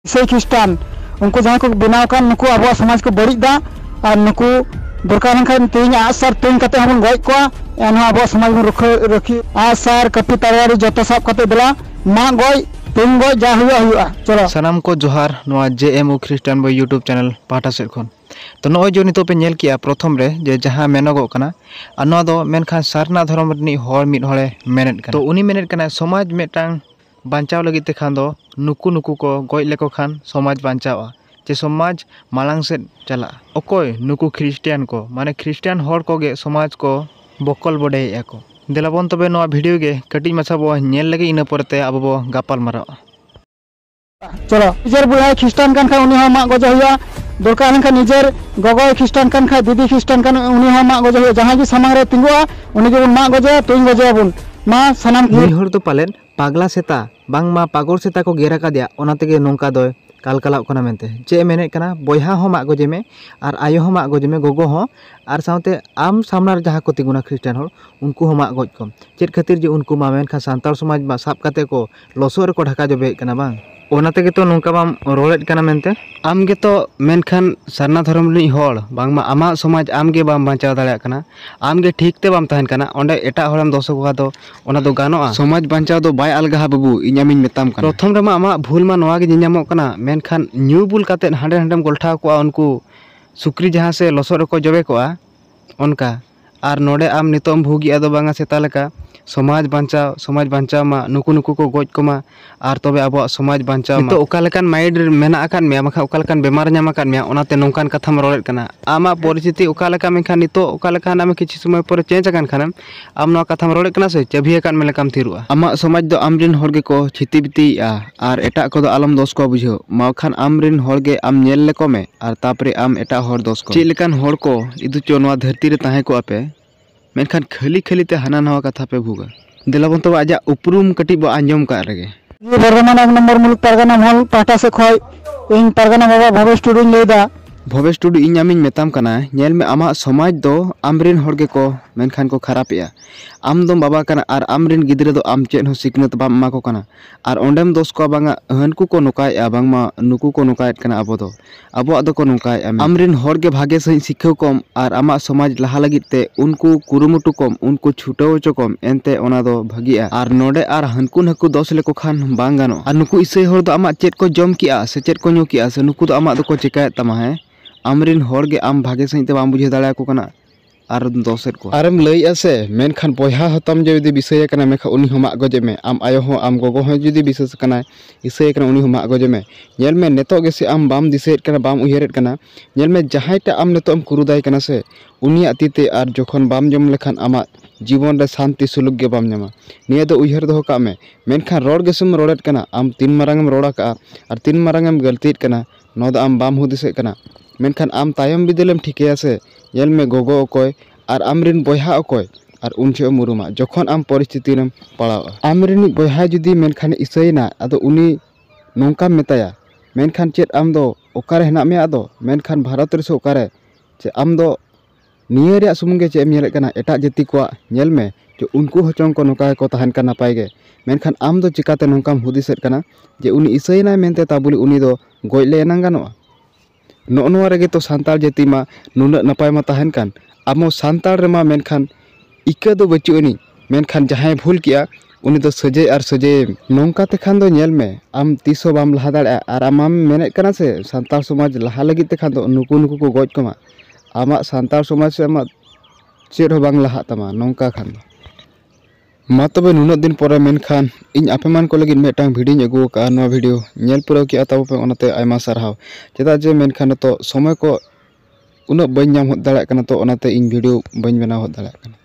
ईसाई ख्रिस्टान उनको जहाँ को बनाव कान नुकु अब समाज को बड़ीदा और नुकु दरकार लेकिन तेज आसार तुम कते हम गज को अब समाज में रखी आसार कपी तलवारी जो सब कते दिला मा गज तुम गज जा हुआ चलो सानाम को जोहार नोआ JMU ख्रिस्टान बॉय यूट्यूब चैनल पाटा सेट खन तो नॉय जो नितो पे नेल किया प्रथम रे जे जहां मेनगो कना आ नो दो मेनखान सारना धर्म रनी होर मिड होले मेनेट कना तो उनी मेनेट कना समाज मेटांग बांचाव लगी ते खान दो नुकु नुकु को गज लेको खान समाज बांचावा जे समाज मालांग से चला ओकोय नुकु ख्रिस्टियन को माने ख्रिस्टियन होर को गे समाज को बकल बडे याको देलाबन तबे नोआ वीडियो गे कटी मछा बो नेल लगे इना परते अब बो गापाल मारा चलो निजेर बुढ़ा ख्रिस्टान कान खा उनी हो मा गज हुआ दरकार लेकिन निजेर गगय ख्रिस्टान कान खा दीदी ख्रिस्टान कान उनी हो मा गज हुआ जहां जी सामांग रे तिंगुआ उनी के मा गजे तुई गजेबुन मा सनाम नी हर तो पालेन पागला सेता बांग मा पागोर सेता को गेरा का दिया ओना तेगे नोंका दो कालकालाव कना मेनते चे मेने कना बयहा हो मा गजे में और आयो हो मा गजे में गोगो हो और साउते आम सामना जहां को तिंगुना ख्रिस्टान हो उनको हो मा गज कम चेत खातिर जे उनको मा मेन खा सांताल समाज मा साब काते को लसो रे को ढाका जबे कना बांग ओना तेगे तो नोंका बाम रोलेट कना मेनते आम गे तो मेनखान सारना धर्म रि होड़ बांगमा आमा समाज आम गे बाम बांचाव दाड़िया कना आम गे ठीक ते बाम तहन कना ओंडे एटा होरम दोसो को दो ओना दो गानोआ समाज बांचाव दो बाय अलगा बाबू इኛमिन मेताम कना प्रथम रेमा आमा भूल मा नोआ गे नियामो कना मेनखान न्यू बुल काते हांडे हांडेम गोलठाव को उनको सुक्री जहां से लसो रे को जबे को ओनका आर नोडे आम नितोम भुगी आदो बांगा सेता लेका समाज बांचाव मा नुकु नुकु को गज कोमा आर तबे आबो समाज बांचाव तो ओका लेकान माइंड मेना आकान मे माखा ओका लेकान बेमार न्याम आकान मे ओनाते नोंकान कथाम रोलेट कना आमा परिस्थिति ओका लेका मेखान नितो ओका लेकान आमे किछि समय पर चेंज आकान खानम आम नो कथाम रोलेट कना से चेभी आकान मे लेकाम थिरुआ आमा समाज दो आमरिन होरगे को छिति बिति आर एटा को दो आलम दोष को बुझो माखान आमरिन होरगे आम नेल लेको मे आर तापरे आम एटा होर दोष को चे लेकान होर को इदु चो नोआ धरती रे ताहे को आपे मेनखान खाली खाली ते हाना नवा कथा पे भूगा दिलाबन तो आजा उपरूम कटी बो आंजम का रगे ये बर्धमान 1 नंबर मुल्क परगना मॉल पाटा से खय इन परगना बाबा भवेश टुडू लेदा भवेश टुडू इኛमिन मेताम कना नेल में आमा समाज दो आमरिन होरगे को मेनखान को खरापिया आम दो बाबा कना आर आमरिन गिद्रे दो आम चेन हो सिकनत बाम मा को कना आर ओंडेम दोस को बांगा हनकु को नुकाय बांगमा नुकु को नुकायत कना अबो दो को नुकाय आमरिन होरगे भागे सही सिखौ कम आर आमा समाज लहा लगित ते उनको कुरुमुटु कम उनको छुटाव चो कम एनते ओना दो भागिया आर नोडे आर हनकु नकु दोस लेको खान बांग गानो आर नुकु इसे होर दो आमा चेत को जम किया से चेत को न्यू किया से नुकु दो आमा दो को चिकायत तमा है आमरिन होरगे आम भागे सही ते बाम बुझे दाड़ा को कना आर दोसेट को आरम लई आसे मेनखान बयहा हतम जे जदी विषय कना मेखा उनी हमा गजे में आम आयो हो आम गोगो हो जदी विशेष कना इसे कना उनी हमा गजे में नेल में नेतो गेसे आम बाम दिसेट कना बाम उयहरेट कना नेल में जहायटा आम नेतो आम कुरुदाय कना से उनी अतीते आर जोखन बाम जम लेखान आमा जीवन रे शांति सुलुक गे बाम न्यामा निया दो उयहर दो का में मेनखान रोड गेसुम रोडेट कना आम तीन मारंगम रोड़ा का आर तीन मारंगम गलतीट कना नो द आम बाम हुदिसेट कना मेनखान आम तायम बिदलम ठिकेया से नेल में गोगो अकोय आर आमरिन बयहा अकोय आर उनचे मुरुमा जखन आम परिस्थिति रम पड़ाव आमरिन बयहा जुदी मेनखान इसयना अदो उनी नोंका मेताया मेनखान चेत आम दो ओकारे हेना मे अदो मेनखान भारत रे से ओकारे चे आम दो निये रे सुमुंगे चे नेल कना एटा जाति को नेल में जो उनको हचों को नोका को तहन का नपाय गे मेनखान आम दो चिकाते नोंकाम हुदिसेट कना जे उनी इसयना मेनते ताबुली उनी दो गयले एनां गानो नोआ रेगे तो सांताल जाति मा नुना नपाय मा तहन कान आमो सांताल रे मा मेनखान इका दो बचुनी मेनखान जहां भूल किया उनी दो सजे आर सजे नोंका ते खान दो नेल में आम तीसो बाम लहा दाड़ा आर आम मेने कना से सांताल समाज लहा लगी ते खान दो नुकु नुकु को गज कमा आमा सांताल समाज से आमा चेड हो बांग लहा तमा नोंका खान दो मा तबे नुना दिन पर मेनखान इन आपेमान को लगी मेटांग भिडियो अगु का नो वीडियो नेल पुरो कि आताव पे ओनाते आयमा सारहाव चेदा जे मेनखान तो समय को उना बन नाम होत दाड़ा कना तो ओनाते इन वीडियो बन बनाव होत दाड़ा कना।